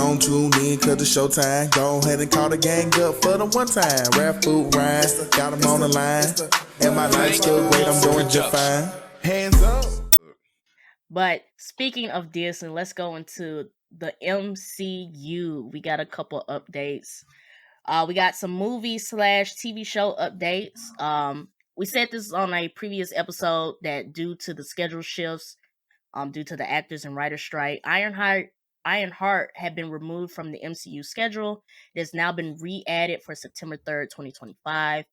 gon' tune in cause it's showtime. Go ahead and call the gang up for the one time. Rap food rhyme, got them on the line. And my life's still great, I'm doing just fine. Hands up. But speaking of Disney, let's go into the MCU. We got a couple updates. We got some movie/TV show updates. We said this on a previous episode that due to the schedule shifts, due to the actors and writers strike, Ironheart had been removed from the MCU schedule. It has now been re-added for September 3rd, 2025.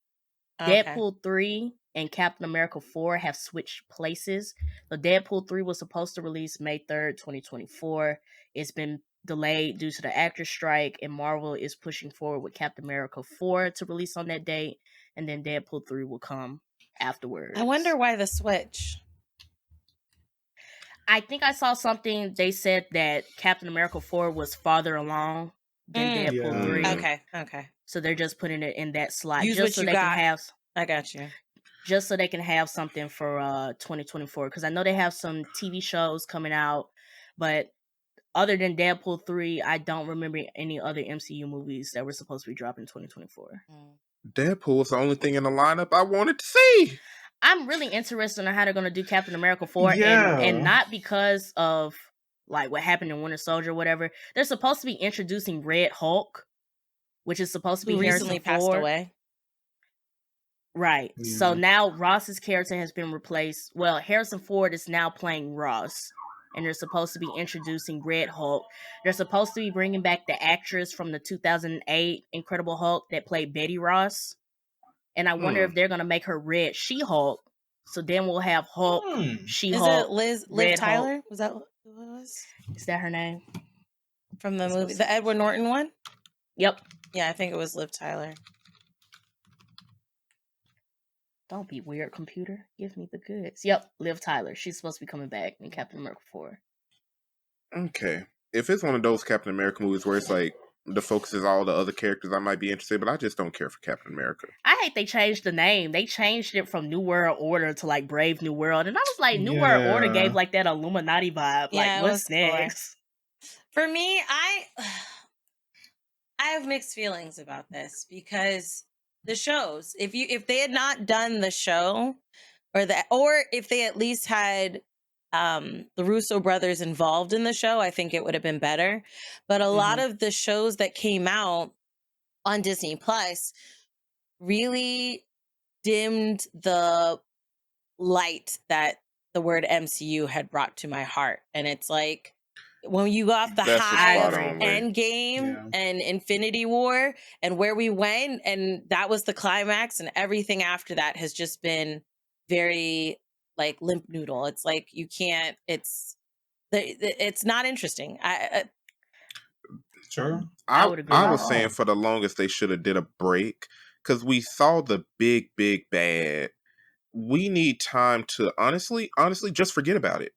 Okay. Deadpool 3 and Captain America 4 have switched places. So Deadpool 3 was supposed to release May 3rd, 2024. It's been delayed due to the actor strike, and Marvel is pushing forward with Captain America 4 to release on that date, and then Deadpool 3 will come afterwards. I wonder why the switch. I think I saw something, they said that Captain America 4 was farther along than Deadpool 3. Okay. So they're just putting it in that slot. Use just what so you they got. can have. I got you. Just so they can have something for 2024. Because I know they have some TV shows coming out. But other than Deadpool 3, I don't remember any other MCU movies that were supposed to be dropping in 2024. Deadpool was the only thing in the lineup I wanted to see. I'm really interested in how they're going to do Captain America 4. And not because of like what happened in Winter Soldier or whatever. They're supposed to be introducing Red Hulk, which is supposed to be recently passed away. Right. Yeah. So now Ross's character has been replaced. Well, Harrison Ford is now playing Ross. And they're supposed to be introducing Red Hulk. They're supposed to be bringing back the actress from the 2008 Incredible Hulk that played Betty Ross. And I wonder if they're going to make her Red She-Hulk. So then we'll have Hulk, She-Hulk. Is it Liv Tyler? Was that what it was? Is that her name? From the movie, the Edward Norton one? Yep. Yeah, I think it was Liv Tyler. Don't be weird, computer. Give me the goods. Yep, Liv Tyler. She's supposed to be coming back in Captain America 4. Okay. If it's one of those Captain America movies where it's like the focus is all the other characters, I might be interested, but I just don't care for Captain America. I hate they changed the name. They changed it from New World Order to like Brave New World. And I was like, New World Order gave like that Illuminati vibe. Yeah, like, what's next? For me, I have mixed feelings about this because the shows, if they had not done the show or if they at least had the Russo brothers involved in the show, I think it would have been better. But a lot of the shows that came out on Disney Plus really dimmed the light that the word MCU had brought to my heart. And it's like, when you got the high of Endgame and Infinity War and where we went, and that was the climax, and everything after that has just been very like limp noodle. It's like you can't. It's not interesting. Sure. I was saying for the longest they should have did a break because we saw the big bad. We need time to honestly just forget about it.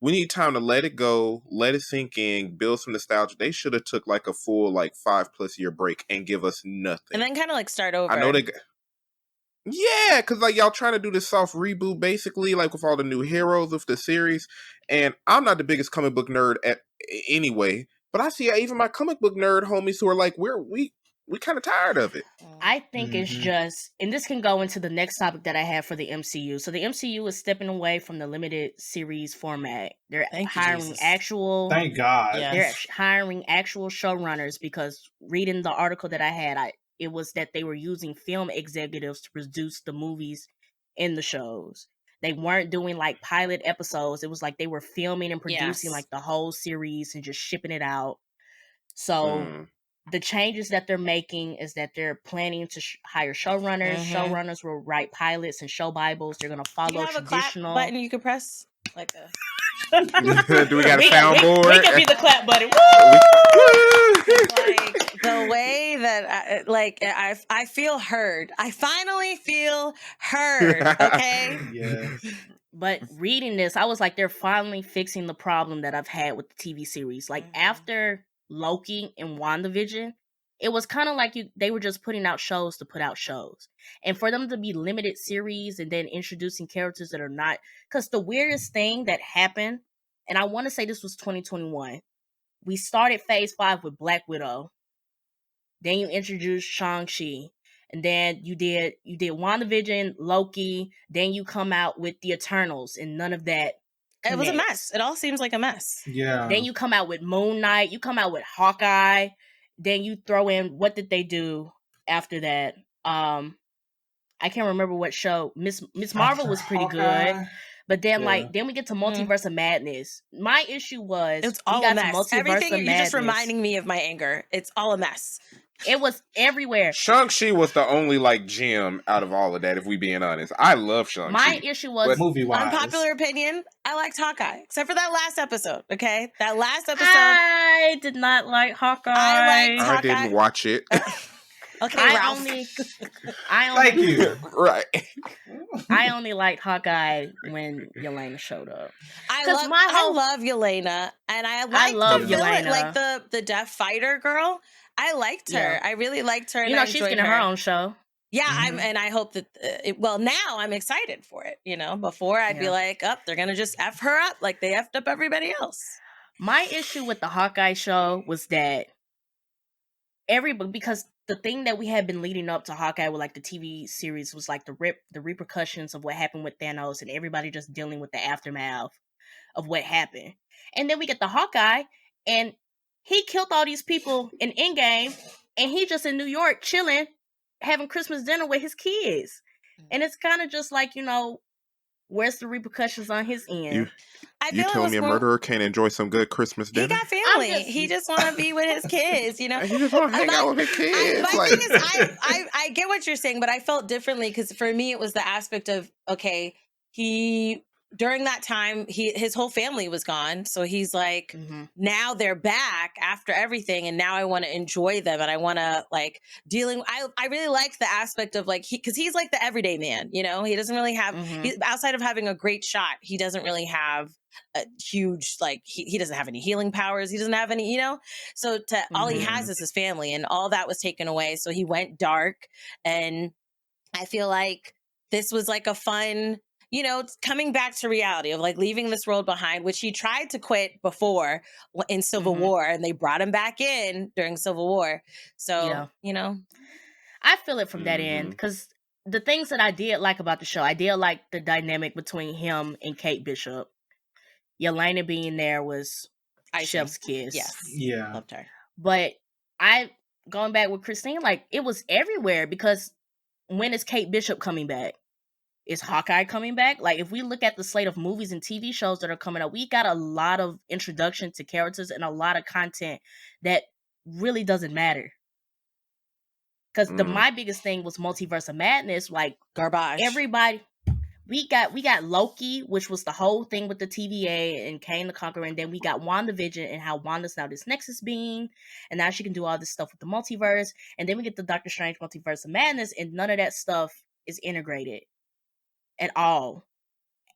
We need time to let it go, let it sink in, build some nostalgia. They should have took like a full 5+ year break and give us nothing. And then kind of like start over. I know yeah, because like y'all trying to do this soft reboot basically, like with all the new heroes of the series. And I'm not the biggest comic book nerd anyway, but I see even my comic book nerd homies who are like, we kind of tired of it. I think it's just, and this can go into the next topic that I have for the MCU. So the MCU is stepping away from the limited series format. They're hiring actual. Thank God. They're hiring actual showrunners because reading the article that I had, it was that they were using film executives to produce the movies in the shows. They weren't doing like pilot episodes. It was like they were filming and producing like the whole series and just shipping it out. So the changes that they're making is that they're planning to hire showrunners. Showrunners will write pilots and show Bibles. They're going to follow traditional. A clap button you can press like a. Do we got a soundboard? We can be the clap button. Like the way that I feel heard. I finally feel heard. Okay. Yes. But reading this, I was like, they're finally fixing the problem that I've had with the TV series. Like after Loki and WandaVision, it was kind of like they were just putting out shows to put out shows. And for them to be limited series and then introducing characters that are not, because the weirdest thing that happened, and I want to say this was 2021, we started phase 5 with Black Widow. Then you introduced Shang-Chi. And then you did WandaVision, Loki. Then you come out with the Eternals, and none of that connects. It was a mess. It all seems like a mess. Yeah. Then you come out with Moon Knight. You come out with Hawkeye. Then you throw in, what did they do after that? I can't remember what show. Miss Marvel was pretty good. But then, then we get to Multiverse of Madness. My issue was it's all a mess. Everything you're just reminding me of my anger. It's all a mess. It was everywhere. Shang-Chi was the only gem out of all of that, if we being honest. I love Shang-Chi. My issue was movie-wise. Unpopular opinion, I liked Hawkeye. Except for that last episode, okay? That last episode. I did not like Hawkeye. I didn't watch it. Okay, I Ralph. only Thank you. Right. I only liked Hawkeye when Yelena showed up. I love Yelena, and I love the villain, Yelena. like the deaf fighter girl. I liked her. Yeah. I really liked her. And she's getting her own show. Yeah, and I hope that. Now I'm excited for it. Before I'd be like, they're gonna just f her up like they effed up everybody else. My issue with the Hawkeye show was that because the thing that we had been leading up to Hawkeye with the TV series was the repercussions of what happened with Thanos and everybody just dealing with the aftermath of what happened. And then we get the Hawkeye and he killed all these people in Endgame and he just in New York chilling, having Christmas dinner with his kids. And it's kind of just where's the repercussions on his end? You telling me a murderer can't enjoy some good Christmas dinner? He got family. He just want to be with his kids, He just want to hang out with his kids. My thing is, I get what you're saying, but I felt differently because for me, it was the aspect of, during that time, his whole family was gone. So he's like, now they're back after everything. And now I want to enjoy them. And I want to I really liked the aspect of because he's like the everyday man, he doesn't really have, outside of having a great shot, he doesn't really have a huge, he doesn't have any healing powers. He doesn't have any, so all he has is his family and all that was taken away. So he went dark. And I feel like this was a fun, coming back to reality of leaving this world behind, which he tried to quit before in Civil War, and they brought him back in during Civil War. So, I feel it from that end because the things that I did like about the show, I did like the dynamic between him and Kate Bishop. Yelena being there was chef's kiss. Yes. Yeah. Loved her. But going back with Christine, it was everywhere because when is Kate Bishop coming back? Is Hawkeye coming back? If we look at the slate of movies and TV shows that are coming up, we got a lot of introduction to characters and a lot of content that really doesn't matter. Because my biggest thing was Multiverse of Madness, garbage. Everybody, we got Loki, which was the whole thing with the TVA and Kang the Conqueror, and then we got WandaVision and how Wanda's now this Nexus being, and now she can do all this stuff with the multiverse, and then we get the Doctor Strange Multiverse of Madness, and none of that stuff is integrated at all.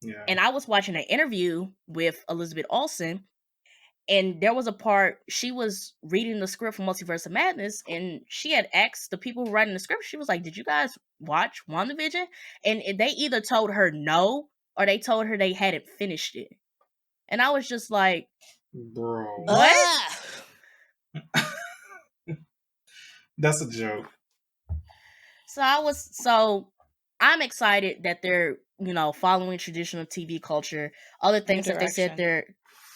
Yeah. And I was watching an interview with Elizabeth Olsen, and there was a part, she was reading the script for Multiverse of Madness, and she had asked the people writing the script, she was like, did you guys watch WandaVision? And they either told her no, or they told her they hadn't finished it. And I was just like, bro, what? That's a joke. So I'm excited that they're, following traditional TV culture. Other things that they said they're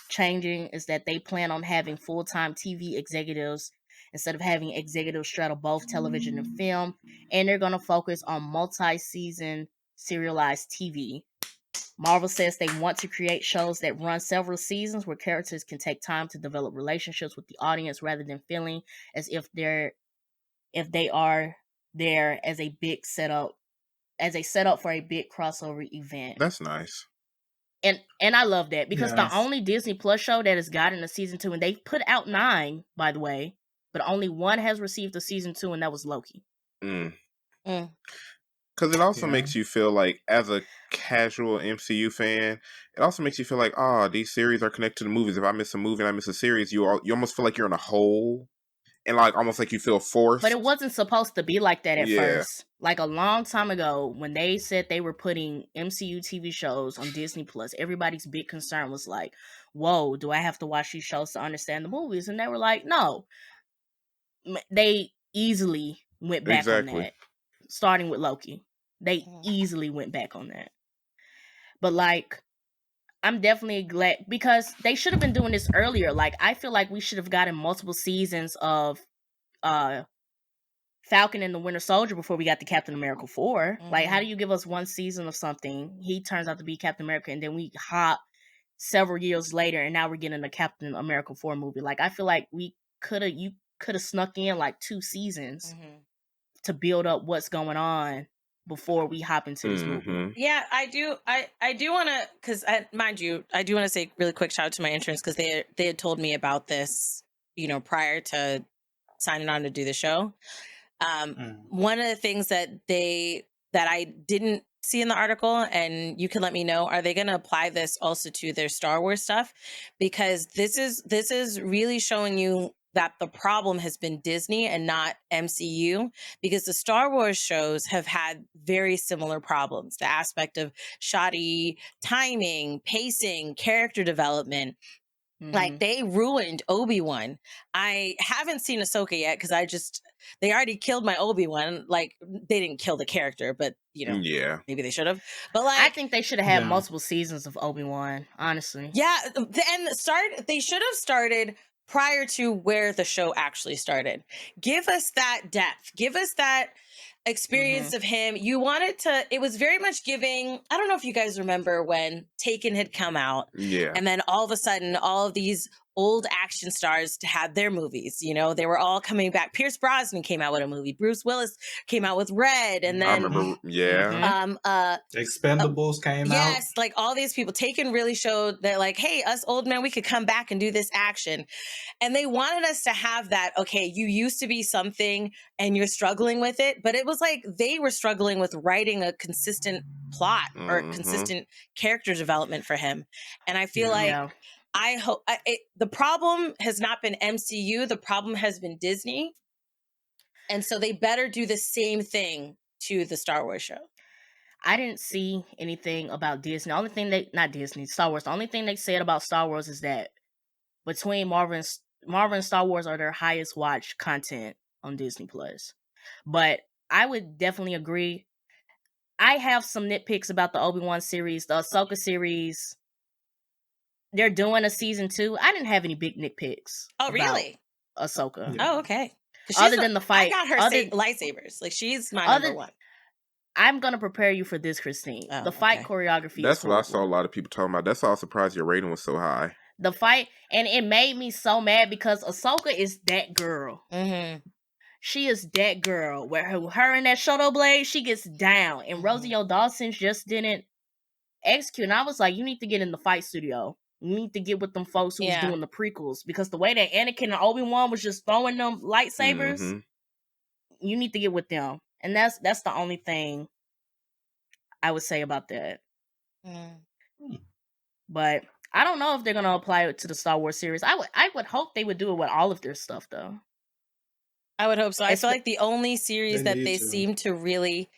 changing is that they plan on having full-time TV executives instead of having executives straddle both television and film, and they're going to focus on multi-season serialized TV. Marvel says they want to create shows that run several seasons where characters can take time to develop relationships with the audience rather than feeling as if they are there as a setup for a big crossover event. That's nice. And I love that because the only Disney Plus show that has gotten a season 2, and they put out 9, by the way, but only one has received a season 2, and that was Loki. Because it also makes you feel like, as a casual MCU fan, it also makes you feel like, these series are connected to the movies. If I miss a movie and I miss a series, you almost feel like you're in a hole. And almost like you feel forced. But it wasn't supposed to be like that at first. A long time ago, when they said they were putting MCU TV shows on Disney Plus, everybody's big concern was whoa, do I have to watch these shows to understand the movies? And they were like, no. They easily went back on that. Starting with Loki. They easily went back on that. But like, I'm definitely glad, because they should have been doing this earlier. Like, I feel like we should have gotten multiple seasons of Falcon and the Winter Soldier before we got to Captain America 4. Like, how do you give us one season of something, he turns out to be Captain America, and then we hop several years later and now we're getting a Captain America 4 movie? Like, I feel like you could have snuck in like 2 seasons to build up what's going on before we hop into this movie. Yeah, I do want to, because mind you, I do want to say really quick shout out to my interns, because they had told me about this, you know, prior to signing on to do the show. One of the things that I didn't see in the article, and you can let me know, are they going to apply this also to their Star Wars stuff? Because this is really showing you that the problem has been Disney and not MCU, because the Star Wars shows have had very similar problems. The aspect of shoddy timing, pacing, character development. Like, they ruined Obi-Wan. I haven't seen Ahsoka yet, because they already killed my Obi-Wan. Like, they didn't kill the character, but, you know, maybe they should have. But like, I think they should have had multiple seasons of Obi-Wan, honestly. Yeah, they should have started prior to where the show actually started. Give us that depth. Give us that experience of him. It was very much giving, I don't know if you guys remember when Taken had come out. Yeah. And then all of a sudden, all of these old action stars had their movies. You know, they were all coming back. Pierce Brosnan came out with a movie. Bruce Willis came out with Red. And then I remember, Expendables came out. Yes, like all these people. Taken really showed that, like, hey, us old men, we could come back and do this action. And they wanted us to have that, okay, you used to be something and you're struggling with it. But it was like they were struggling with writing a consistent plot or consistent character development for him. And I feel like I hope the problem has not been MCU. The problem has been Disney. And so they better do the same thing to the Star Wars show. I didn't see anything about Disney. The only thing Star Wars. The only thing they said about Star Wars is that between Marvel and Star Wars are their highest watched content on Disney Plus. But I would definitely agree. I have some nitpicks about the Obi-Wan series, the Ahsoka series. They're doing a season 2. I didn't have any big nitpicks. Oh, really? Ahsoka. Yeah. Oh, okay. Other than the fight. I got her lightsabers. Like, she's my number one. I'm going to prepare you for this, Christine. The fight choreography. That's what I saw a lot of people talking about. That's why I was surprised your rating was so high. The fight, and it made me so mad because Ahsoka is that girl. She is that girl. Where her and that Shoto blade, she gets down. And Rosie O'Dawson just didn't execute. And I was like, you need to get in the fight studio. You need to get with them folks who was doing the prequels. Because the way that Anakin and Obi-Wan was just throwing them lightsabers, you need to get with them. And that's the only thing I would say about that. But I don't know if they're gonna apply it to the Star Wars series. I would hope they would do it with all of their stuff, though. I would hope so. I feel like the only series that they seem to really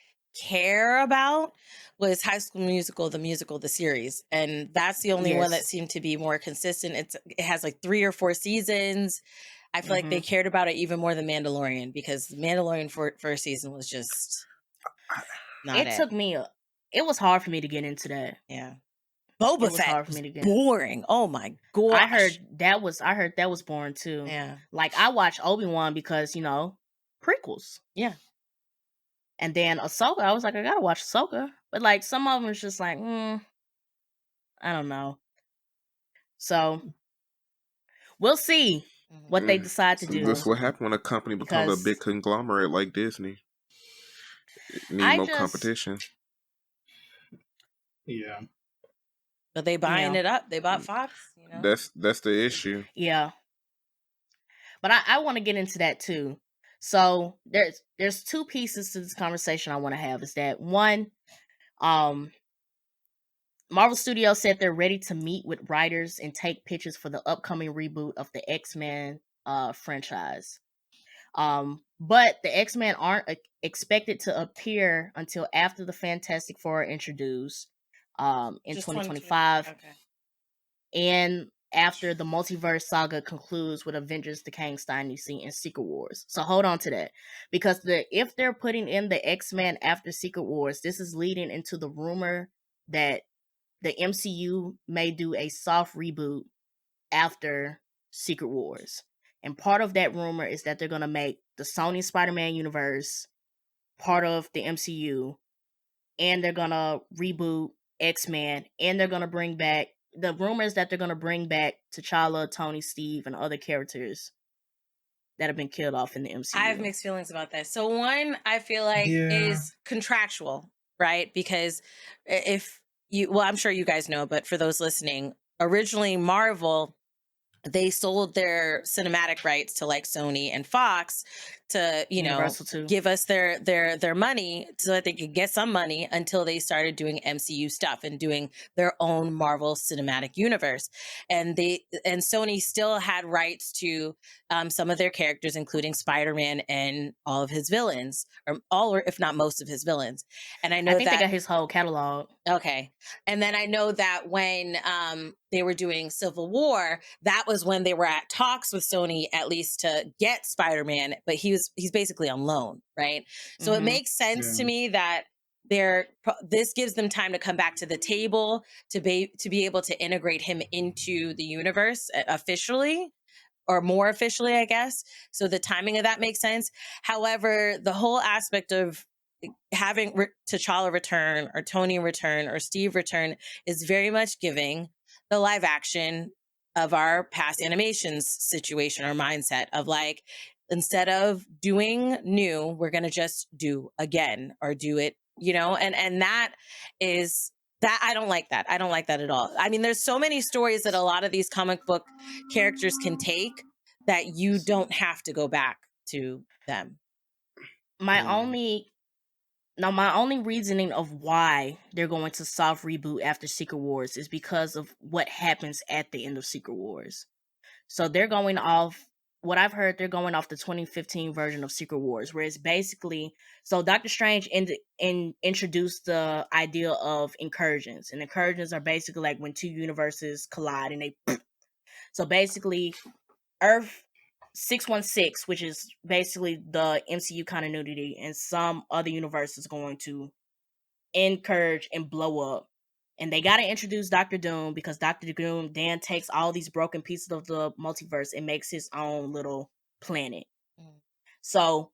care about was High School Musical, the series, and that's the only one that seemed to be more consistent. It has like 3 or 4 seasons. I feel like they cared about it even more than Mandalorian, because Mandalorian first season was just not it. It was hard for me to get into that. Yeah. Boba Fett was boring. Oh my gosh. I heard that was boring too. Yeah. Like, I watched Obi-Wan because, you know, prequels. Yeah. And then Ahsoka, I was like, I gotta watch Ahsoka. But like, some of them was just like, I don't know. So we'll see what they decide to do. That's what happened when a company becomes a big conglomerate like Disney. It needs more competition. Yeah. But they buying it up. They bought Fox. You know? That's the issue. Yeah. But I want to get into that too. So there's 2 pieces to this conversation I want to have. Is that one, Marvel Studios said they're ready to meet with writers and take pitches for the upcoming reboot of the X-Men franchise. But the X-Men aren't expected to appear until after the Fantastic Four are introduced in 2025. Okay. And after the multiverse saga concludes with Avengers: The Kang Dynasty and Secret Wars. So hold on to that, because if they're putting in the X-Men after Secret Wars, this is leading into the rumor that the MCU may do a soft reboot after Secret Wars. And part of that rumor is that they're going to make the Sony Spider-Man universe part of the MCU, and they're going to reboot X-Men, and they're going to bring back, the rumors that they're going to bring back T'Challa, Tony, Steve, and other characters that have been killed off in the MCU. I have mixed feelings about that. So one, I feel like is contractual, right? Because if you, well, I'm sure you guys know, but for those listening, originally Marvel, they sold their cinematic rights to like Sony and Fox to, you know, give us their money so that they could get some money until they started doing MCU stuff and doing their own Marvel Cinematic Universe. And Sony still had rights to some of their characters, including Spider-Man and all of his villains, or all, or if not most of his villains. And I think they got his whole catalog. Okay. And then I know that when they were doing Civil War, that was when they were at talks with Sony, at least to get Spider-Man, but he's basically on loan, right? So it makes sense to me that this gives them time to come back to the table to be able to integrate him into the universe officially, or more officially, I guess. So the timing of that makes sense. However, the whole aspect of having T'Challa return or Tony return or Steve return is very much giving the live action of our past animations situation or mindset of like, instead of doing new, we're going to just do again or do it, you know, and that is that. I don't like that. I don't like that at all. I mean, there's so many stories that a lot of these comic book characters can take that you don't have to go back to them. My only reasoning of why they're going to soft reboot after Secret Wars is because of what happens at the end of Secret Wars. So they're going off, what I've heard, they're going off the 2015 version of Secret Wars, where it's basically, so Doctor Strange introduced the idea of incursions. And incursions are basically like when two universes collide and they, so basically Earth 616, which is basically the MCU continuity, and some other universe is going to encourage and blow up. And they got to introduce Doctor Doom, because Doctor Doom then takes all these broken pieces of the multiverse and makes his own little planet. So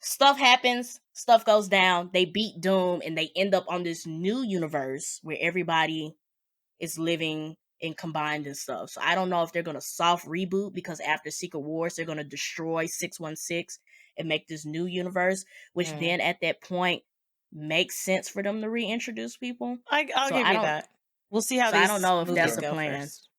stuff happens, stuff goes down, they beat Doom, and they end up on this new universe where everybody is living and combined and stuff. So I don't know if they're going to soft reboot, because after Secret Wars, they're going to destroy 616 and make this new universe, which then at that point makes sense for them to reintroduce people. I'll give you that. We'll see how I don't know if that's a plan. First.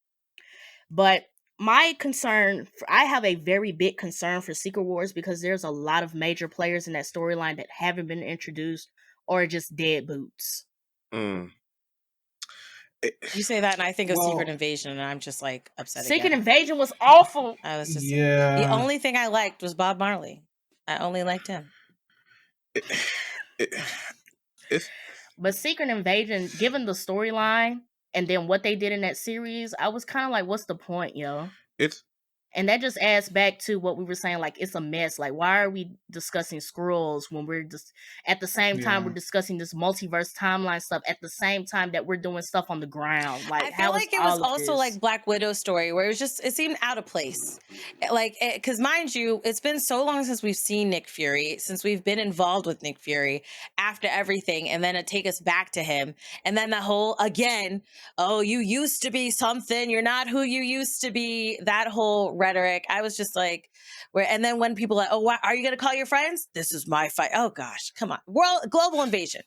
But my concern, I have a very big concern for Secret Wars, because there's a lot of major players in that storyline that haven't been introduced or are just dead boots. You say that, and I think of Secret Invasion, and I'm just like upset. Secret Invasion was awful. I was just the only thing I liked was Bob Marley. I only liked him. But Secret Invasion, given the storyline and then what they did in that series, I was kind of like, what's the point, yo? And that just adds back to what we were saying, like, it's a mess. Like, why are we discussing Skrulls when we're just, at the same time, we're discussing this multiverse timeline stuff at the same time that we're doing stuff on the ground? Like, I feel like it was also this? like Black Widow's story, where it was just, it seemed out of place. Like, because mind you, it's been so long since we've seen Nick Fury, since we've been involved with Nick Fury after everything, and then to take us back to him. And then the whole, again, oh, you used to be something, you're not who you used to be, that whole rhetoric. I was just like, and then when people are like, oh, why are you going to call your friends? This is my fight. Oh gosh, come on. Global invasion,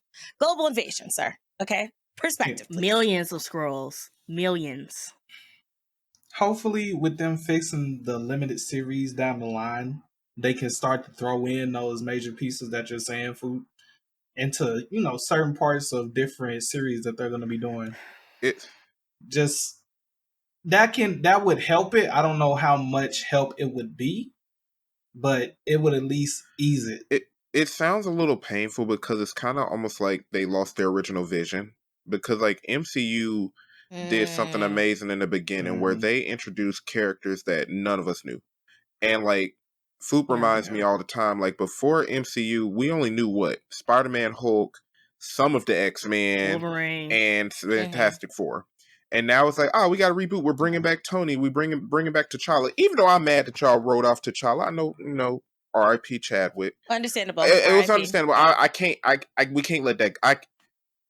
sir. Okay. Perspective. Please. Millions of Skrulls. Millions. Hopefully with them fixing the limited series down the line, they can start to throw in those major pieces that you're saying, Food, into, you know, certain parts of different series that they're going to be doing. That would help it. I don't know how much help it would be, but it would at least ease it. It sounds a little painful, because it's kind of almost like they lost their original vision, because like MCU did something amazing in the beginning where Mm. they introduced characters that none of us knew. And like Foop reminds me all the time, like before MCU, we only knew what? Spider-Man, Hulk, some of the X-Men, Wolverine. and Fantastic Four. And now it's like, oh, we got to reboot. We're bringing back Tony. We bringing back T'Challa. Even though I'm mad that y'all wrote off T'Challa, I know, R.I.P. Chadwick. Understandable. It was RIP. understandable. We can't let that.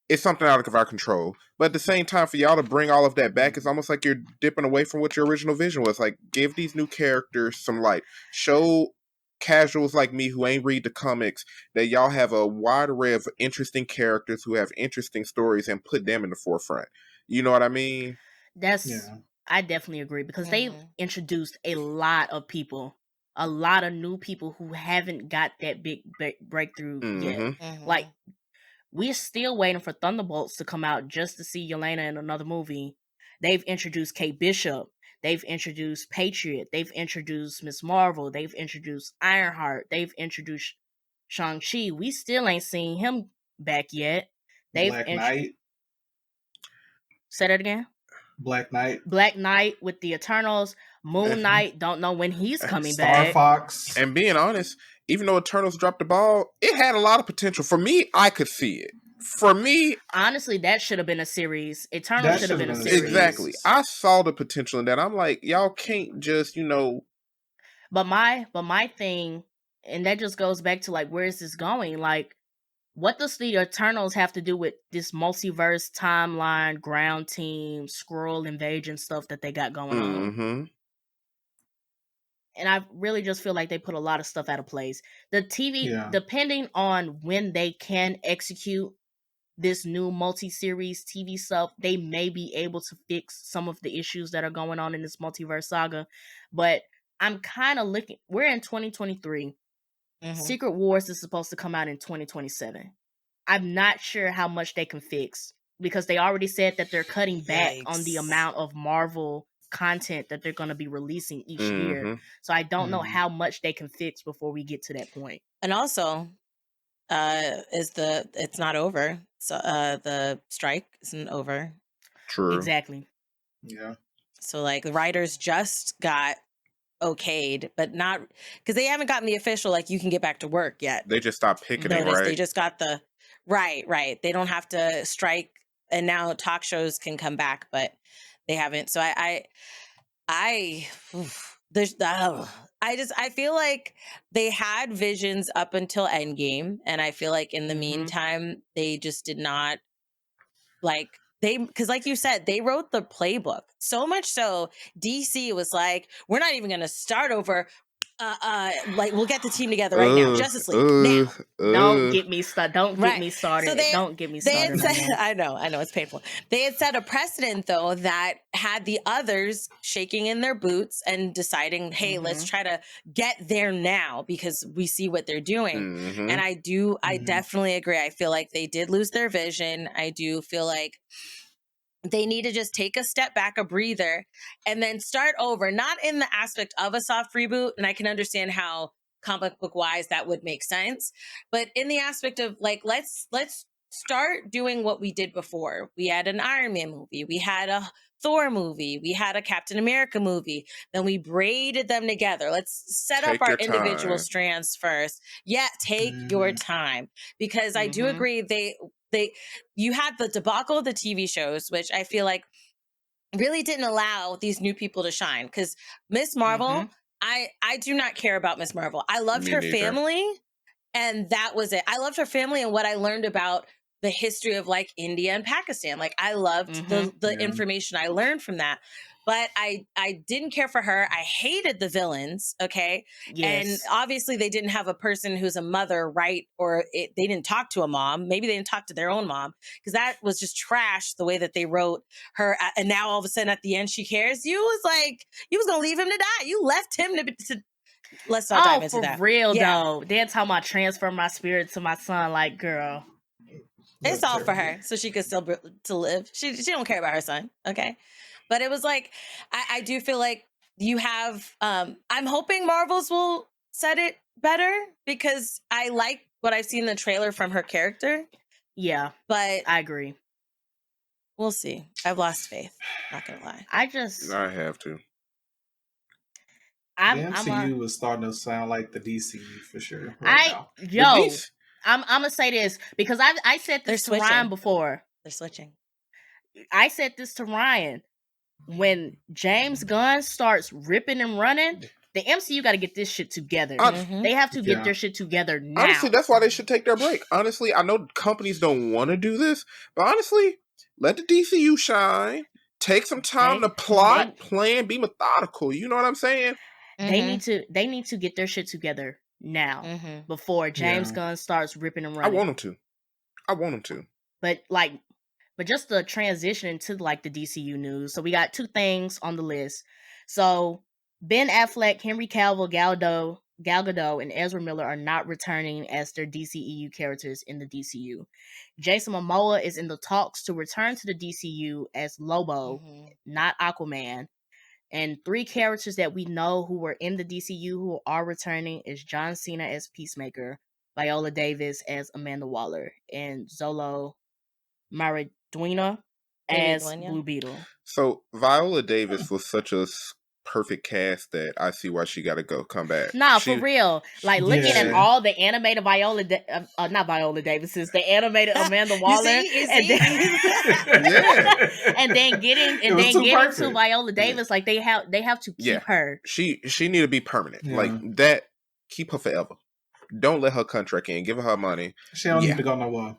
It's something out of our control. But at the same time, for y'all to bring all of that back, it's almost like you're dipping away from what your original vision was. Like, give these new characters some light. Show casuals like me who ain't read the comics that y'all have a wide array of interesting characters who have interesting stories and put them in the forefront. You know what I mean? I definitely agree because they introduced a lot of people, a lot of new people who haven't got that big breakthrough yet. Like, we're still waiting for Thunderbolts to come out just to see Yelena in another movie. They've introduced Kate Bishop. They've introduced Patriot. They've introduced Miss Marvel. They've introduced Ironheart. They've introduced Shang-Chi. We still ain't seen him back yet. Black Knight. Say that again? Black Knight. Black Knight with the Eternals. Moon Knight, don't know when he's coming back. Star Fox. And being honest, even though Eternals dropped the ball, it had a lot of potential. For me, I could see it. For me, honestly, that should have been a series. Eternals should have been a series. Exactly. I saw the potential in that. I'm like, y'all can't just, But my thing, and that just goes back to like, where is this going? Like, what does the Eternals have to do with this multiverse timeline, ground team, Skrull invasion stuff that they got going on? And I really just feel like they put a lot of stuff out of place. The TV, depending on when they can execute this new multi-series TV stuff, they may be able to fix some of the issues that are going on in this multiverse saga. But I'm kind of looking, we're in 2023. Secret Wars is supposed to come out in 2027. I'm not sure how much they can fix because they already said that they're cutting back on the amount of Marvel content that they're going to be releasing each year. So I don't know how much they can fix before we get to that point. And also, it's not over. So the strike isn't over. True. Exactly. Yeah. So like the writers just got okayed, but not because they haven't gotten the official like you can get back to work yet. They just stopped picketing, right? They just got the right. They don't have to strike, and now talk shows can come back, but they haven't. So I feel like they had visions up until Endgame, and I feel like in the meantime they just did not because like you said, they wrote the playbook so much so DC was like, we're not even going to start over. We'll get the team together right now. Justice League now. Don't get me started. Don't get me started. So don't get me started. I know it's painful. They had set a precedent though that had the others shaking in their boots and deciding, hey, let's try to get there now because we see what they're doing. And I definitely agree. I feel like they did lose their vision. I do feel like they need to just take a step back, a breather, and then start over, not in the aspect of a soft reboot. And I can understand how comic book wise that would make sense, but in the aspect of like, let's start doing what we did before. We had an Iron Man movie. We had a Thor movie. We had a Captain America movie. Then we braided them together. Let's set up our individual strands first. Yeah. Take your time, because I do agree. You had the debacle of the TV shows, which I feel like really didn't allow these new people to shine. Because Miss Marvel, I do not care about Miss Marvel. I loved her family, and that was it. I loved her family and what I learned about the history of like India and Pakistan. Like I loved the information I learned from that. But I didn't care for her. I hated the villains, okay? Yes. And obviously they didn't have a person who's a mother, right? Or they didn't talk to a mom. Maybe they didn't talk to their own mom, because that was just trash, the way that they wrote her. And now all of a sudden at the end she cares. You was going to leave him to die. You left him to let's not dive into that. For real though. They're talking about transfer my spirit to my son. Like, girl. It's all for her, so she could still to live. She don't care about her son, okay? But it was like, I do feel like you have, I'm hoping Marvels will set it better, because I like what I've seen in the trailer from her character. Yeah, but I agree. We'll see. I've lost faith. Not gonna lie. I just I have to. The I'm MCU is starting to sound like the DCU for sure now. I'm gonna say this because I said this to They're Ryan switching. before. They're switching. I said this to Ryan. When James Gunn starts ripping and running, the MCU got to get this shit together. They have to get their shit together now. Honestly, that's why they should take their break. Honestly, I know companies don't want to do this, but honestly, let the DCU shine. Take some time to plot, plan, be methodical. You know what I'm saying? They need to get their shit together now before James Gunn starts ripping and running. I want them to. But just the transition into like the DCU news. So we got 2 things on the list. So Ben Affleck, Henry Cavill, Gal Gadot, and Ezra Miller are not returning as their DCEU characters in the DCU. Jason Momoa is in the talks to return to the DCU as Lobo, not Aquaman. And 3 characters that we know who were in the DCU who are returning is John Cena as Peacemaker, Viola Davis as Amanda Waller, and Zolo Maraduena as Blue Beetle. So Viola Davis was such a perfect cast that I see why she got to come back. For real. Like looking at all the animated not Viola Davis's, the animated Amanda Waller, and then getting to Viola Davis, like they have to keep her. She need to be permanent, like that. Keep her forever. Don't let her contract in. Give her money. She don't need to go nowhere.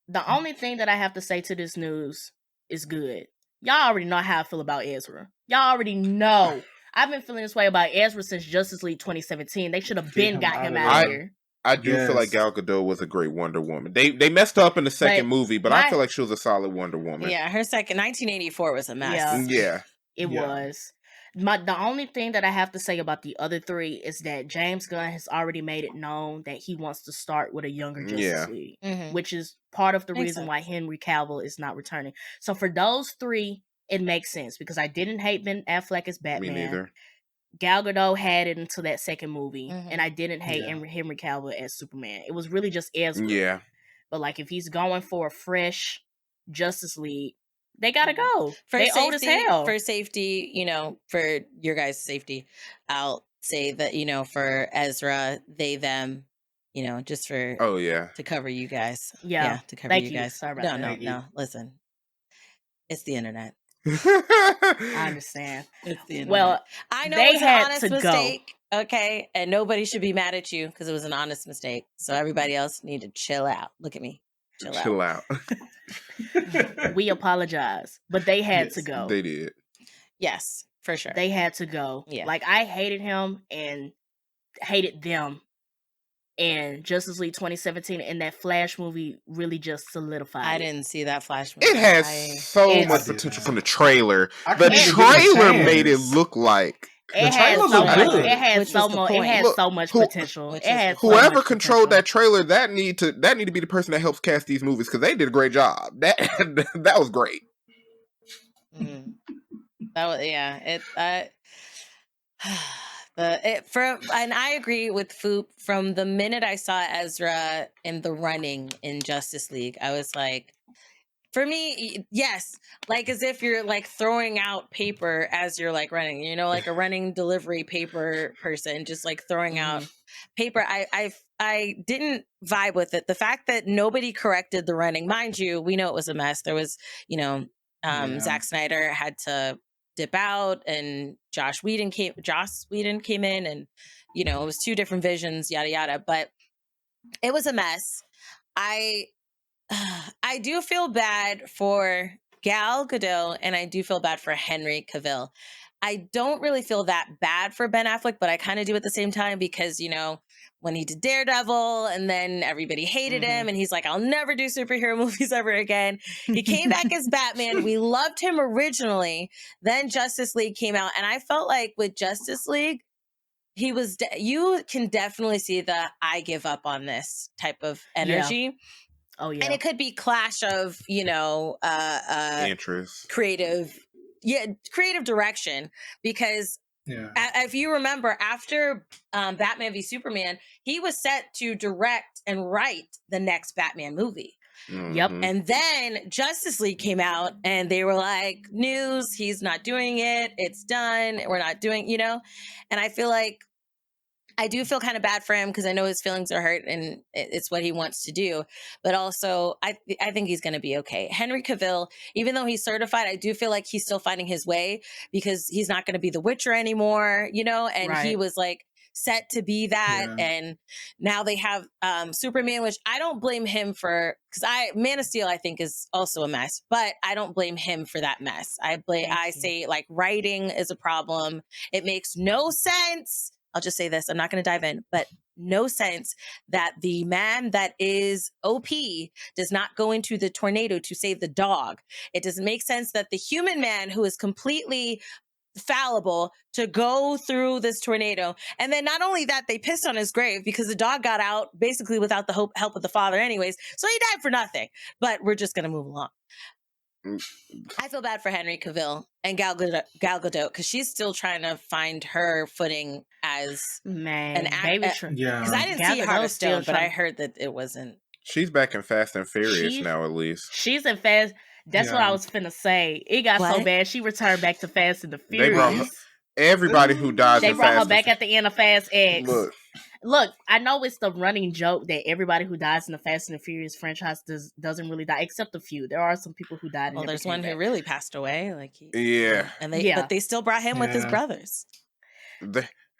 The only thing that I have to say to this news is good. Y'all already know how I feel about Ezra. Y'all already know. I've been feeling this way about Ezra since Justice League 2017. They should have got him out of here. I do feel like Gal Gadot was a great Wonder Woman. They messed up in the second movie, but I feel like she was a solid Wonder Woman. Yeah, her second 1984 was a mess. Yeah. It was. The only thing that I have to say about the other 3 is that James Gunn has already made it known that he wants to start with a younger Justice League, which is part of the reason why Henry Cavill is not returning. So for those 3, it makes sense because I didn't hate Ben Affleck as Batman. Me neither. Gal Gadot had it until that second movie, and I didn't hate Henry Cavill as Superman. It was really just Ezra. Yeah. But like if he's going for a fresh Justice League, they gotta go. They safety, old as hell. For safety, for your guys' safety, I'll say that, for Ezra, they, them, just for to cover you guys. Yeah. To cover you guys. Sorry about that. No. Listen. It's the internet. I understand. It's the internet. Well, I know they it's an had honest to mistake. Okay. And nobody should be mad at you because it was an honest mistake. So everybody else need to chill out. Look at me. Chill out. We apologize, but they had to go. They did. Yes, for sure. They had to go. Yeah. Like I hated him and hated them. And Justice League 2017 and that Flash movie really just solidified. I didn't see that Flash movie. It has so much potential from the trailer. The trailer made it look like it had so much potential. Whoever controlled that trailer, that need to be the person that helps cast these movies because they did a great job. That was great. That was and I agree with Foop. From the minute I saw Ezra in the running in Justice League, I was like, for me, yes, like as if you're like throwing out paper as you're like running, like a running delivery paper person, just like throwing out paper. I didn't vibe with it. The fact that nobody corrected the running, mind you, we know it was a mess. There was, Zack Snyder had to dip out and Joss Whedon came in and, it was 2 different visions, yada, yada, but it was a mess. I do feel bad for Gal Gadot and I do feel bad for Henry Cavill. I don't really feel that bad for Ben Affleck, but I kind of do at the same time because, when he did Daredevil and then everybody hated him and he's like, I'll never do superhero movies ever again. He came back as Batman. We loved him originally. Then Justice League came out. And I felt like with Justice League, he was, you can definitely see the I give up on this type of energy. Yeah. Oh, yeah. And it could be clash of, interest. Creative direction because if you remember, after Batman v Superman, he was set to direct and write the next Batman movie. Yep. Mhm. And then Justice League came out and they were like, news, he's not doing it. It's done. We're not doing, and I feel like I do feel kind of bad for him because I know his feelings are hurt and it's what he wants to do. But also, I think he's going to be okay. Henry Cavill, even though he's certified, I do feel like he's still finding his way because he's not going to be the Witcher anymore, and he was like set to be that. Yeah. And now they have Superman, which I don't blame him for, because Man of Steel, I think, is also a mess, but I don't blame him for that mess. I say like writing is a problem. It makes no sense. I'll just say this. I'm not going to dive in, but no sense that the man that is OP does not go into the tornado to save the dog. It doesn't make sense that the human man who is completely fallible to go through this tornado. And then not only that, they pissed on his grave because the dog got out basically without the help of the father anyways. So he died for nothing, but we're just going to move along. I feel bad for Henry Cavill and Gal Gadot because she's still trying to find her footing as an actor. Yeah. Because I didn't Gal see Heart of Gadot's still Stone, but I trying- heard that it wasn't. She's back in Fast and Furious now, at least. She's in Fast. That's what I was finna say. It got so What? bad. She returned back to Fast and the They brought Furious. everybody who dies They in brought her Fast back and at the end of Fast X. Look, I know it's the running joke that everybody who dies in the Fast and the Furious franchise doesn't really die, except a few. There are some people who died. Well, there's one who back. really passed away. Yeah. But they still brought him with his brothers.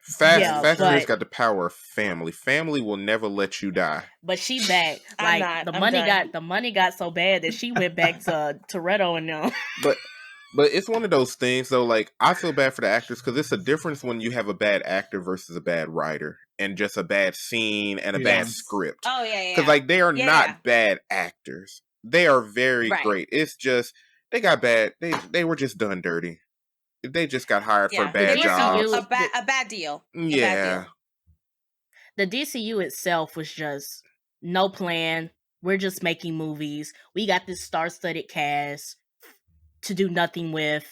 Fast and Furious got the power of family. Family will never let you die. But she back. I'm Like not. the money got so bad that she went back to Toretto and them. But it's one of those things, though. Like, I feel bad for the actors because it's a difference when you have a bad actor versus a bad writer and just a bad scene and a bad script. Oh yeah. Because like they are not bad actors. They are very great. It's just they got bad. They were just done dirty. They just got hired for bad jobs. A bad deal. Yeah. The DCU itself was just no plan. We're just making movies. We got this star-studded cast to do nothing with.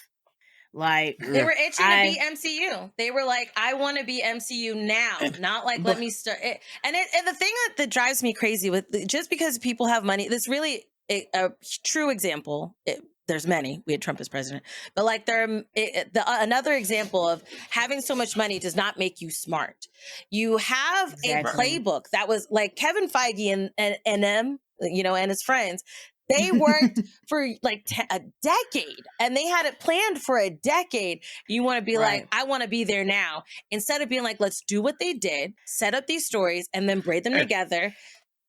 Like, they were itching to be MCU. They were like, I want to be MCU now, not like let me start it. And the thing that drives me crazy with just because people have money, this really a true example. There's many. We had Trump as president, but like another example of having so much money does not make you smart. You have a playbook that was like Kevin Feige and them, and his friends. They worked for like a decade and they had it planned for a decade. You want to be like, I want to be there now. Instead of being like, let's do what they did, set up these stories and then braid them together.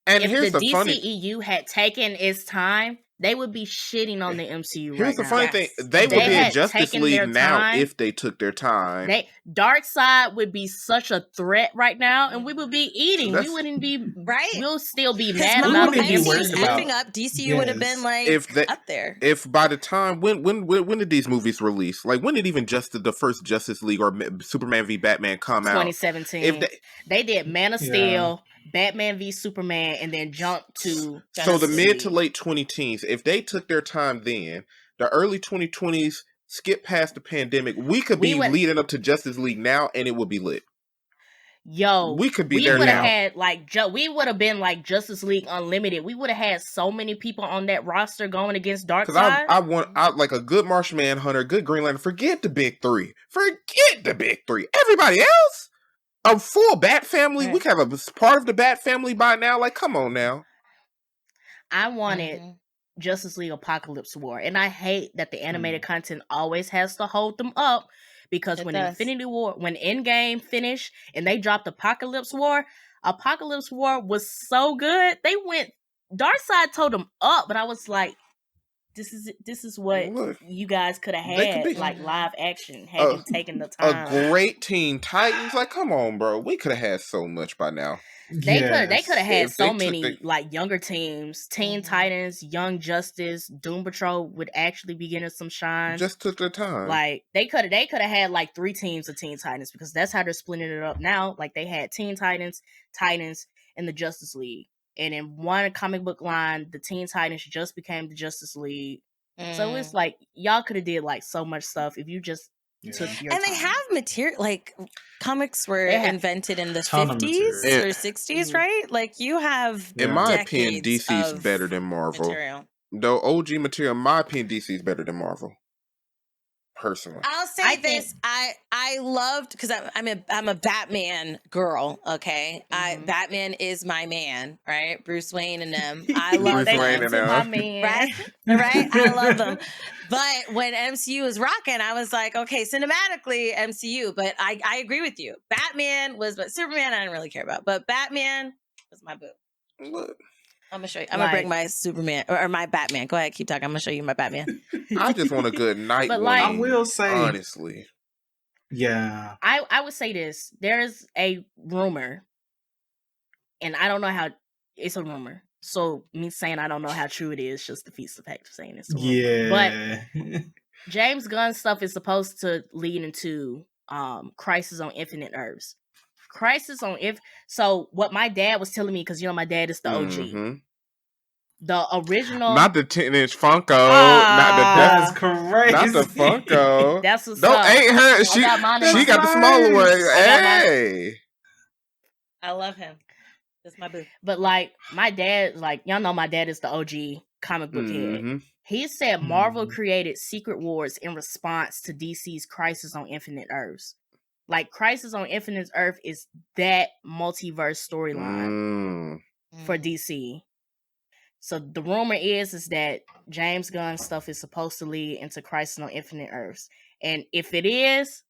And if here's the DCEU had taken its time, they would be shitting on the MCU Here's the funny thing. They would be in Justice League now if they took their time. Darkseid would be such a threat right now, and we would be eating. We wouldn't be... Right? We'll still be mad about the MCU up. DCU would have been like up there. If by the time... When did these movies release? Like, when did even the first Justice League or Superman v Batman come out? 2017. They did Man of Steel... Batman v Superman, and then jump to so the mid to late 2010s. If they took their time then, the early 2020s, skip past the pandemic, we could be leading up to Justice League now, and it would be lit. Yo, we could be there now. We would have been like Justice League Unlimited. We would have had so many people on that roster going against Darkseid. I like a good Martian Manhunter, good Green Lantern. Forget the big three. Everybody else. A full Bat family? We could have a part of the Bat family by now. Like, come on now. I wanted Justice League Apocalypse War. And I hate that the animated content always has to hold them up. Because when Endgame finished and they dropped Apocalypse War was so good. Darkseid told them up, but I was like, this is what you guys could have had, like live action, had you taken the time. A great Teen Titans, like come on, bro, we could have had so much by now. They could have had so many like younger teams, Teen Titans, Young Justice, Doom Patrol would actually be getting some shine. Just took their time. Like they could have had like 3 teams of Teen Titans because that's how they're splitting it up now. Like they had Teen Titans, and the Justice League. And in one comic book line, the Teen Titans just became the Justice League. So it's like, y'all could have did like so much stuff if you just took your And they time. have material, like comics were They have invented in the ton of 50s material. or 60s, right? Like you have In Yeah. my opinion, decades DC's of better than Marvel. material. Though OG material, in my opinion, DC's better than Marvel. Personally. I'll say I this: I loved, because I'm a Batman girl. Okay, Mhm. Batman is my man, right? Bruce Wayne and them. I love Bruce Thank Wayne you and to them. my man. right. I love them. But when MCU was rocking, I was like, okay, cinematically MCU. But I agree with you. Batman was, but Superman I didn't really care about. But Batman was my boo. Look, I'm gonna show you. I'm gonna bring Like- my Superman or my Batman. Go ahead, keep talking. I'm gonna show you my Batman. I just want a good Nightwing. But, like- I will say, honestly. yeah, I would say this. There's a rumor, and I don't know how it's a rumor. So me saying I don't know how true it is just defeats the fact of saying it's a rumor. But yeah. James Gunn stuff is supposed to lead into Crisis on Infinite Earths. Crisis on So what my dad was telling me, because my dad is the OG. Mhm. The original, Not the 10-inch Funko. That's Ah. crazy. Not the Funko. that's what's Don't up. ain't her. I She got mine in she my- got the smaller one. Nice. I got mine. Hey. I love him. That's my boo. But like my dad, like y'all know, my dad is the OG comic book head. Mhm. He said Marvel Mhm. created Secret Wars in response to DC's Crisis on Infinite Earths. Like Crisis on Infinite Earth is that multiverse storyline for DC. So the rumor is that James Gunn stuff is supposed to lead into Crisis on Infinite Earths. And if it is,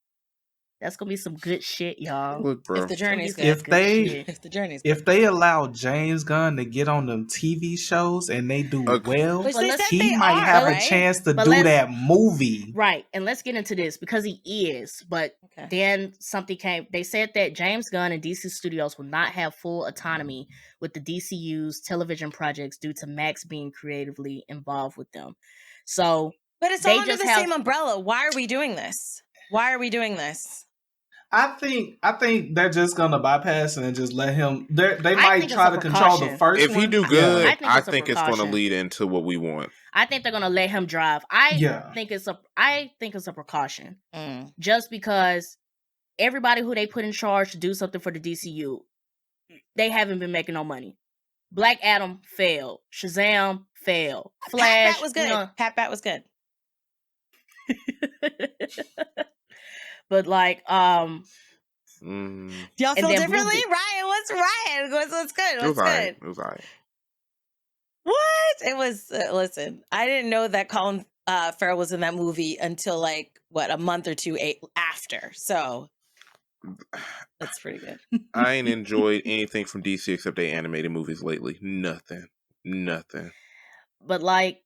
that's gonna be some good shit, y'all. Look, bro. If the journey's good. It's If gonna be some they- good shit. If the journey's good. If they allow James Gunn to get on them TV shows and they do Okay. well, Which But they let's- said he they might are, have right? a chance to But do let's- that movie. Right, and let's get into this because he is, but Okay. then something came. They said that James Gunn and DC Studios will not have full autonomy with the DCU's television projects due to Max being creatively involved with them. So But it's They all under just the have- same umbrella. Why are we doing this? Why are we doing this? I think they're just gonna bypass and just let him. They I might think try it's to a control the precaution. first If one. he do Yeah. good, I think I it's a think it's going to precaution. lead into what we want. I think they're gonna let him drive. Yeah. think it's a precaution. Mm. Just because everybody who they put in charge to do something for the DCU, they haven't been making no money. Black Adam failed. Shazam failed. Flash Pat Bat was good. Pat Bat was good. But like, Mm. Y'all And feel then differently? Blue- Ryan, what's Ryan? What's good? It was What's alright. good? It was alright. What? It was, listen, I didn't know that Colin Farrell was in that movie until like, a month or two after. So that's pretty good. I ain't enjoyed anything from DC except their animated movies lately. Nothing. but like,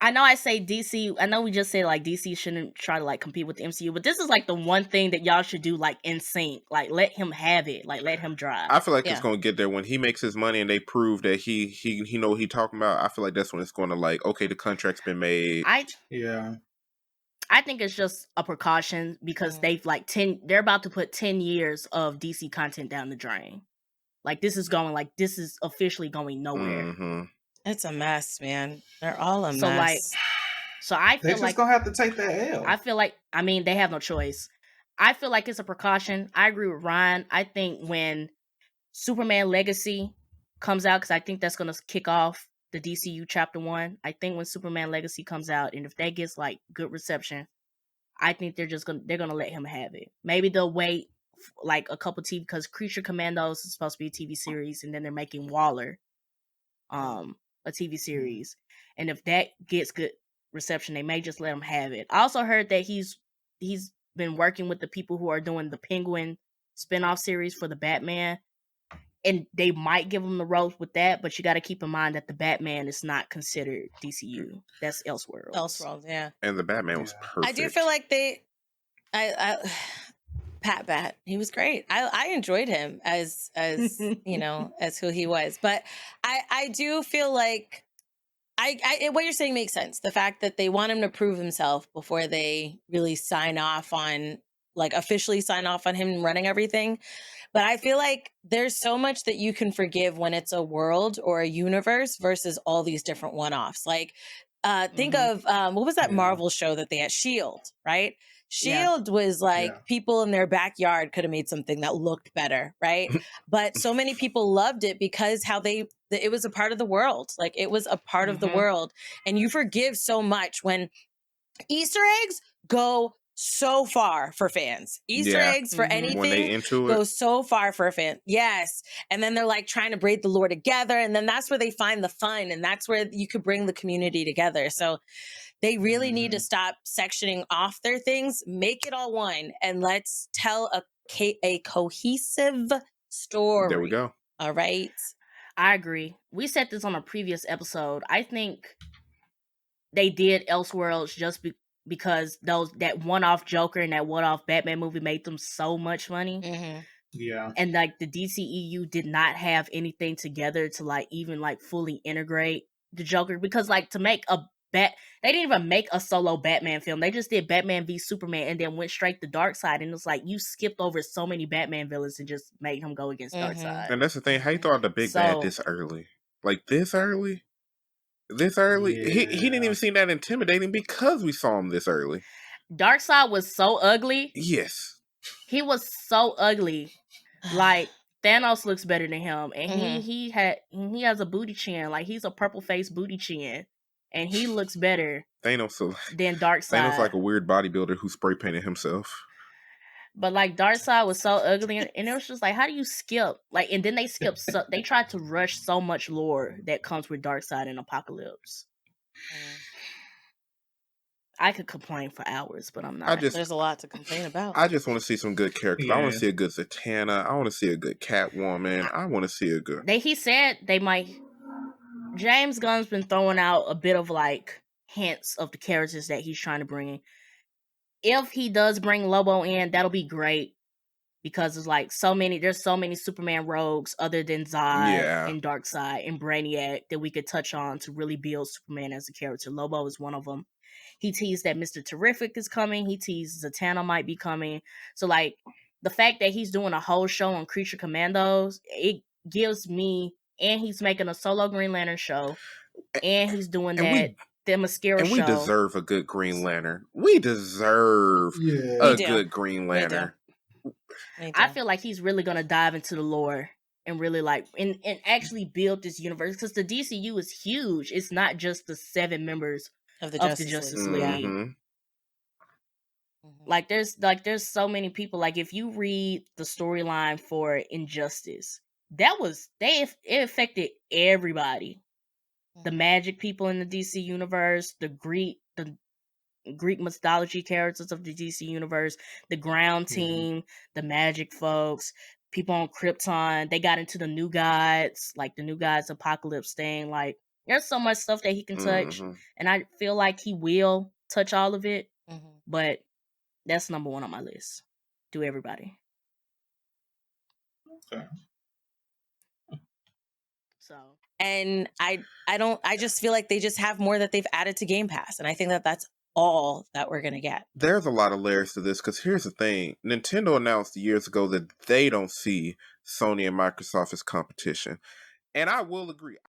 I know I say DC. I know we just said like DC shouldn't try to like compete with the MCU, but this is like the one thing that y'all should do like in sync. Like let him have it. Like let him drive. I feel like Yeah. it's going to get there when he makes his money and they prove that he know what he talking about. I feel like that's when it's going to like, okay, the contract's been made. Yeah. I think it's just a precaution because they've like they're about to put 10 years of DC content down the drain. Like this is officially going nowhere. Mhm. It's a mess, man. They're all a So like, mess. so I They're feel just like gonna have to take that L. I feel like they have no choice. I feel like it's a precaution. I agree with Ryan. I think when Superman Legacy comes out, because I think that's gonna kick off the DCU Chapter 1. I think when Superman Legacy comes out, and if that gets like good reception, I think they're gonna let him have it. Maybe they'll wait like a couple TV, because Creature Commandos is supposed to be a TV series, and then they're making Waller a TV series. And if that gets good reception, they may just let him have it. I also heard that he's been working with the people who are doing the Penguin spinoff series for the Batman, and they might give him the ropes with that, but you got to keep in mind that the Batman is not considered DCU. That's Elseworlds. Elseworlds, yeah. And the Batman was Yeah. perfect. I do feel like I Pat Bat, he was great. I enjoyed him as you know, as who he was. But I do feel like I what you're saying makes sense. The fact that they want him to prove himself before they really officially sign off on him running everything. But I feel like there's so much that you can forgive when it's a world or a universe versus all these different one-offs. Like think of what was that Yeah. Marvel show that they had, Shield, right? Shield was like Yeah. people in their backyard could have made something that looked better, right? But so many people loved it because it was a part of the world. Like it was a part of the world. And you forgive so much when Easter eggs go so far for fans. Easter eggs for anything when they into go it. so far for a fan. Yes. And then they're like trying to braid the lore together. And then that's where they find the fun. And that's where you could bring the community together. So they really need to stop sectioning off their things, make it all one, and let's tell a cohesive story. There we go. All right. I agree. We said this on a previous episode. I think they did Elseworlds just because that one-off Joker and that one-off Batman movie made them so much money. Mm-hmm. Yeah. And like the DCEU did not have anything together to like even like fully integrate the Joker, because like to make they didn't even make a solo Batman film. They just did Batman v Superman and then went straight to Darkseid, and it's like you skipped over so many Batman villains and just made him go against Darkseid. And that's the thing. How you thought the big bad this early? Like this early? This early? Yeah. He didn't even seem that intimidating because we saw him this early. Darkseid was so ugly. Yes. He was so ugly. Like Thanos looks better than him, and he has a booty chin. Like he's a purple face booty chin, and he looks better Thanos than Darkseid. Thanos like a weird bodybuilder who spray painted himself. But like Darkseid was so ugly, and it was just like, how do you skip? Like, and then they skipped. They tried to rush so much lore that comes with Darkseid and Apocalypse. I could complain for hours, but I'm not. There's a lot to complain about. I just want to see some good characters. Yeah. I want to see a good Zatanna. I want to see a good Catwoman. I want to see a good. He said they might. James Gunn's been throwing out a bit of like hints of the characters that he's trying to bring in. If he does bring Lobo in, that'll be great, because it's like there's so many Superman rogues other than Zod and Darkseid and Brainiac that we could touch on to really build Superman as a character. Lobo is one of them. He teased that Mr. Terrific is coming. He teased Zatanna might be coming. So like the fact that he's doing a whole show on Creature Commandos, it gives me, and he's making a solo Green Lantern show, and he's doing the Mascara show. And we deserve a good Green Lantern. We deserve a good Green Lantern. I feel like he's really going to dive into the lore and really like, and actually build this universe, because the DCU is huge. It's not just the 7 members of the Justice League. Mm-hmm. Like there's so many people. Like if you read the storyline for Injustice, it affected everybody. The magic people in the DC universe, the Greek mythology characters of the DC universe, the ground team, the magic folks, people on Krypton. They got into the New Gods, like the New Gods Apocalypse thing. Like there's so much stuff that he can touch, and I feel like he will touch all of it. But that's number 1 on my list. Do everybody. Okay. So. And I just feel like they just have more that they've added to Game Pass. And I think that that's all that we're going to get. There's a lot of layers to this, because here's the thing. Nintendo announced years ago that they don't see Sony and Microsoft as competition. And I will agree.